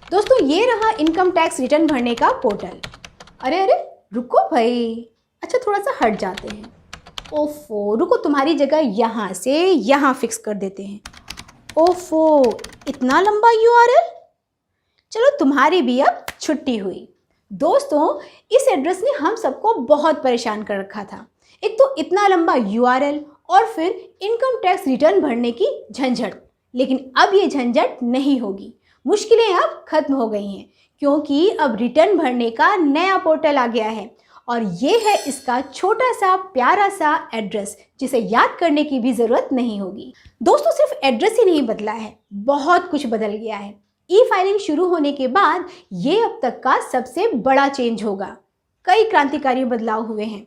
दोस्तों ये रहा इनकम टैक्स रिटर्न भरने का पोर्टल। अरे अरे रुको भाई, अच्छा थोड़ा सा हट जाते हैं। ओफो रुको, तुम्हारी जगह यहाँ से यहाँ फिक्स कर देते हैं। ओफो इतना लंबा यूआरएल, चलो तुम्हारी भी अब छुट्टी हुई। दोस्तों इस एड्रेस ने हम सबको बहुत परेशान कर रखा था। एक तो इतना लंबा यूआरएल और फिर इनकम टैक्स रिटर्न भरने की झंझट। लेकिन अब ये झंझट नहीं होगी, मुश्किलें अब खत्म हो गई हैं क्योंकि अब रिटर्न भरने का नया पोर्टल आ गया है और ये है इसका छोटा सा प्यारा सा एड्रेस जिसे याद करने की भी ज़रूरत नहीं होगी। दोस्तों सिर्फ एड्रेस ही नहीं बदला है, बहुत कुछ बदल गया है। ई फाइलिंग शुरू होने के बाद ये अब तक का सबसे बड़ा चेंज होगा। कई क्रांतिकारी बदलाव हुए हैं।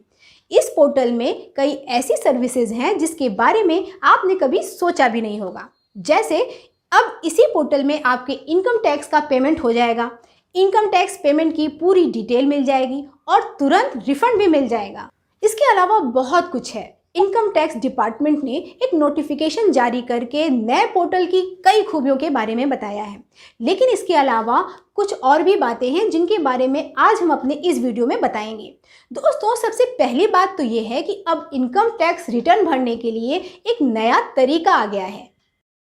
इस पोर्टल में कई ऐसी सर्विसेज हैं जिसके बारे में आपने कभी सोचा भी नहीं होगा। जैसे अब इसी पोर्टल में आपके इनकम टैक्स का पेमेंट हो जाएगा, इनकम टैक्स पेमेंट की पूरी डिटेल मिल जाएगी और तुरंत रिफंड भी मिल जाएगा। इसके अलावा बहुत कुछ है। इनकम टैक्स डिपार्टमेंट ने एक नोटिफिकेशन जारी करके नए पोर्टल की कई खूबियों के बारे में बताया है। लेकिन इसके अलावा कुछ और भी बातें हैं जिनके बारे में आज हम अपने इस वीडियो में बताएंगे। दोस्तों सबसे पहली बात तो ये है कि अब इनकम टैक्स रिटर्न भरने के लिए एक नया तरीका आ गया है।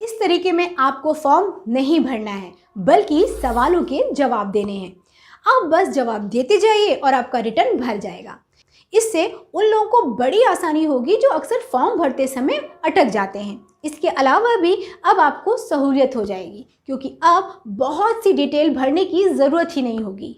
इस तरीके में आपको फॉर्म नहीं भरना है बल्कि सवालों के जवाब देने हैं। आप बस जवाब देते जाइए और आपका रिटर्न भर जाएगा। इससे उन लोगों को बड़ी आसानी होगी जो अक्सर फॉर्म भरते समय अटक जाते हैं। इसके अलावा भी अब आपको सहूलियत हो जाएगी क्योंकि अब बहुत सी डिटेल भरने की ज़रूरत ही नहीं होगी।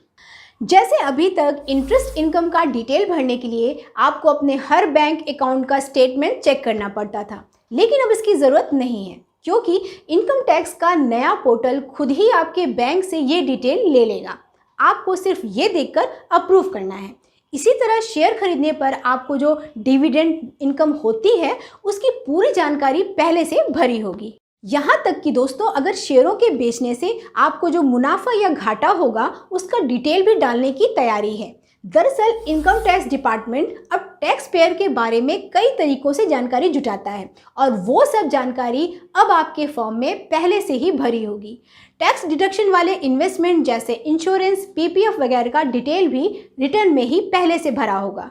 जैसे अभी तक इंटरेस्ट इनकम का डिटेल भरने के लिए आपको अपने हर बैंक अकाउंट का स्टेटमेंट चेक करना पड़ता था, लेकिन अब इसकी ज़रूरत नहीं है क्योंकि इनकम टैक्स का नया पोर्टल खुद ही आपके बैंक से ये डिटेल ले लेगा। आपको सिर्फ ये देखकर अप्रूव करना है। इसी तरह शेयर खरीदने पर आपको जो डिविडेंड इनकम होती है उसकी पूरी जानकारी पहले से भरी होगी। यहाँ तक कि दोस्तों अगर शेयरों के बेचने से आपको जो मुनाफा या घाटा होगा उसका डिटेल भी डालने की तैयारी है। दरअसल इनकम टैक्स डिपार्टमेंट अब टैक्स पेयर के बारे में कई तरीकों से जानकारी जुटाता है और वो सब जानकारी अब आपके फॉर्म में पहले से ही भरी होगी। टैक्स डिडक्शन वाले इन्वेस्टमेंट जैसे इंश्योरेंस, पीपीएफ वगैरह का डिटेल भी रिटर्न में ही पहले से भरा होगा।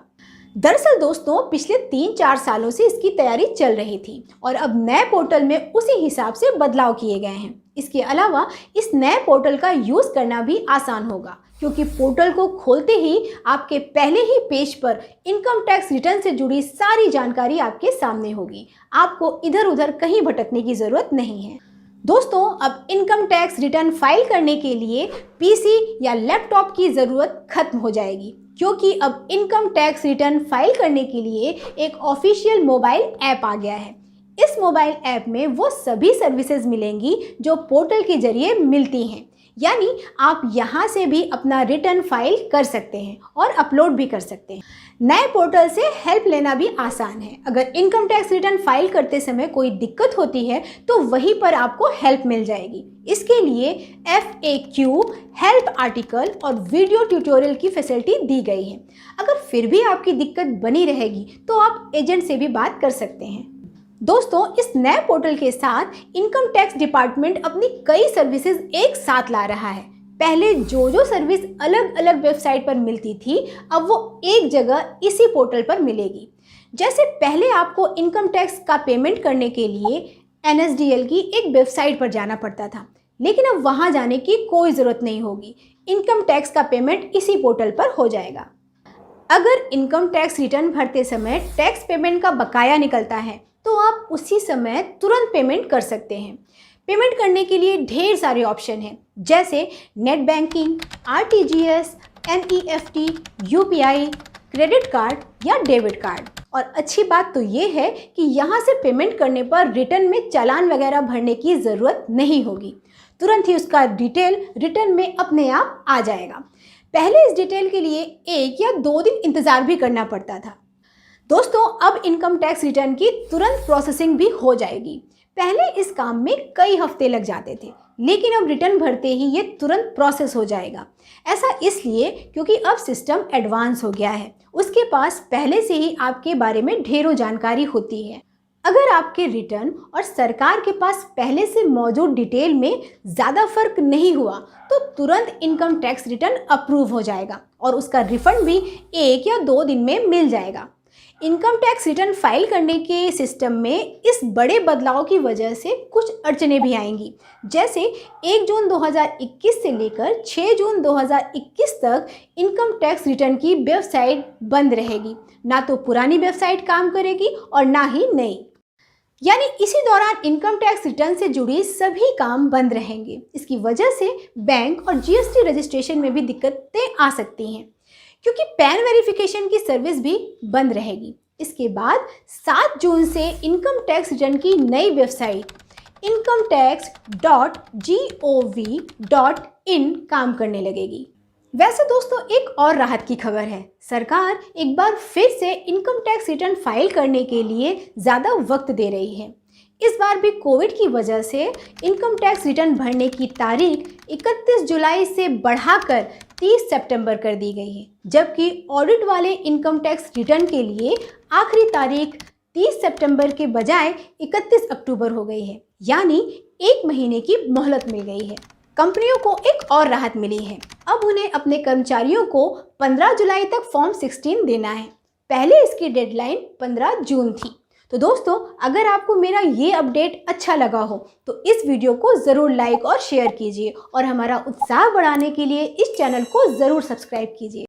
दरअसल दोस्तों पिछले 3-4 सालों से इसकी तैयारी चल रही थी और अब नए पोर्टल में उसी हिसाब से बदलाव किए गए हैं। इसके अलावा इस नए पोर्टल का यूज़ करना भी आसान होगा क्योंकि पोर्टल को खोलते ही आपके पहले ही पेज पर इनकम टैक्स रिटर्न से जुड़ी सारी जानकारी आपके सामने होगी। आपको इधर उधर कहीं भटकने की ज़रूरत नहीं है। दोस्तों अब इनकम टैक्स रिटर्न फाइल करने के लिए पीसी या लैपटॉप की ज़रूरत खत्म हो जाएगी क्योंकि अब इनकम टैक्स रिटर्न फाइल करने के लिए एक ऑफिशियल मोबाइल ऐप आ गया है। इस मोबाइल ऐप में वो सभी सर्विसेज मिलेंगी जो पोर्टल के जरिए मिलती हैं, यानी आप यहाँ से भी अपना रिटर्न फाइल कर सकते हैं और अपलोड भी कर सकते हैं। नए पोर्टल से हेल्प लेना भी आसान है। अगर इनकम टैक्स रिटर्न फाइल करते समय कोई दिक्कत होती है तो वहीं पर आपको हेल्प मिल जाएगी। इसके लिए FAQ, हेल्प आर्टिकल और वीडियो ट्यूटोरियल की फैसिलिटी दी गई है। अगर फिर भी आपकी दिक्कत बनी रहेगी तो आप एजेंट से भी बात कर सकते हैं। दोस्तों इस नए पोर्टल के साथ इनकम टैक्स डिपार्टमेंट अपनी कई सर्विसेज एक साथ ला रहा है। पहले जो सर्विस अलग अलग वेबसाइट पर मिलती थी अब वो एक जगह इसी पोर्टल पर मिलेगी। जैसे पहले आपको इनकम टैक्स का पेमेंट करने के लिए NSDL की एक वेबसाइट पर जाना पड़ता था, लेकिन अब वहाँ जाने की कोई ज़रूरत नहीं होगी। इनकम टैक्स का पेमेंट इसी पोर्टल पर हो जाएगा। अगर इनकम टैक्स रिटर्न भरते समय टैक्स पेमेंट का बकाया निकलता है तो आप उसी समय तुरंत पेमेंट कर सकते हैं। पेमेंट करने के लिए ढेर सारे ऑप्शन हैं जैसे net banking, RTGS, NEFT, UPI, credit card या डेबिट कार्ड। और अच्छी बात तो ये है कि यहाँ से पेमेंट करने पर रिटर्न में चालान वगैरह भरने की ज़रूरत नहीं होगी। तुरंत ही उसका डिटेल रिटर्न में अपने आप आ जाएगा। पहले इस डिटेल के लिए 1 या 2 दिन इंतज़ार भी करना पड़ता था। दोस्तों अब इनकम टैक्स रिटर्न की तुरंत प्रोसेसिंग भी हो जाएगी। पहले इस काम में कई हफ्ते लग जाते थे, लेकिन अब रिटर्न भरते ही ये तुरंत प्रोसेस हो जाएगा। ऐसा इसलिए क्योंकि अब सिस्टम एडवांस हो गया है। उसके पास पहले से ही आपके बारे में ढेरों जानकारी होती है। अगर आपके रिटर्न और सरकार के पास पहले से मौजूद डिटेल में ज़्यादा फर्क नहीं हुआ तो तुरंत इनकम टैक्स रिटर्न अप्रूव हो जाएगा और उसका रिफंड भी 1 या 2 दिन में मिल जाएगा। इनकम टैक्स रिटर्न फाइल करने के सिस्टम में इस बड़े बदलाव की वजह से कुछ अड़चनें भी आएंगी, जैसे 1 जून 2021 से लेकर 6 जून 2021 तक इनकम टैक्स रिटर्न की वेबसाइट बंद रहेगी। ना तो पुरानी वेबसाइट काम करेगी और ना ही नई, यानी इसी दौरान इनकम टैक्स रिटर्न से जुड़ी सभी काम बंद रहेंगे। इसकी वजह से बैंक और जीएसटी रजिस्ट्रेशन में भी दिक्कतें आ सकती हैं, क्योंकि पैन वेरिफिकेशन की सर्विस भी बंद रहेगी। इसके बाद 7 जून से इनकम टैक्स रिटर्न की नई वेबसाइट incometax.gov.in काम करने लगेगी। वैसे दोस्तों, एक और राहत की खबर है। सरकार एक बार फिर से इनकम टैक्स रिटर्न फाइल करने के लिए ज़्यादा वक्त दे रही है। इस बार भी कोविड की वजह से इनकम टैक्स रिटर्न भरने की तारीख 31 जुलाई से बढ़ाकर 30 सितंबर कर दी गई है, जबकि ऑडिट वाले इनकम टैक्स रिटर्न के लिए आखिरी तारीख 30 सितंबर के बजाय 31 अक्टूबर हो गई है, यानी 1 महीने की मोहलत मिल गई है। कंपनियों को एक और राहत मिली है। अब उन्हें अपने कर्मचारियों को 15 जुलाई तक फॉर्म 16 देना है। पहले इसकी डेडलाइन 15 जून थी। तो दोस्तों, अगर आपको मेरा ये अपडेट अच्छा लगा हो तो इस वीडियो को ज़रूर लाइक और शेयर कीजिए और हमारा उत्साह बढ़ाने के लिए इस चैनल को ज़रूर सब्सक्राइब कीजिए।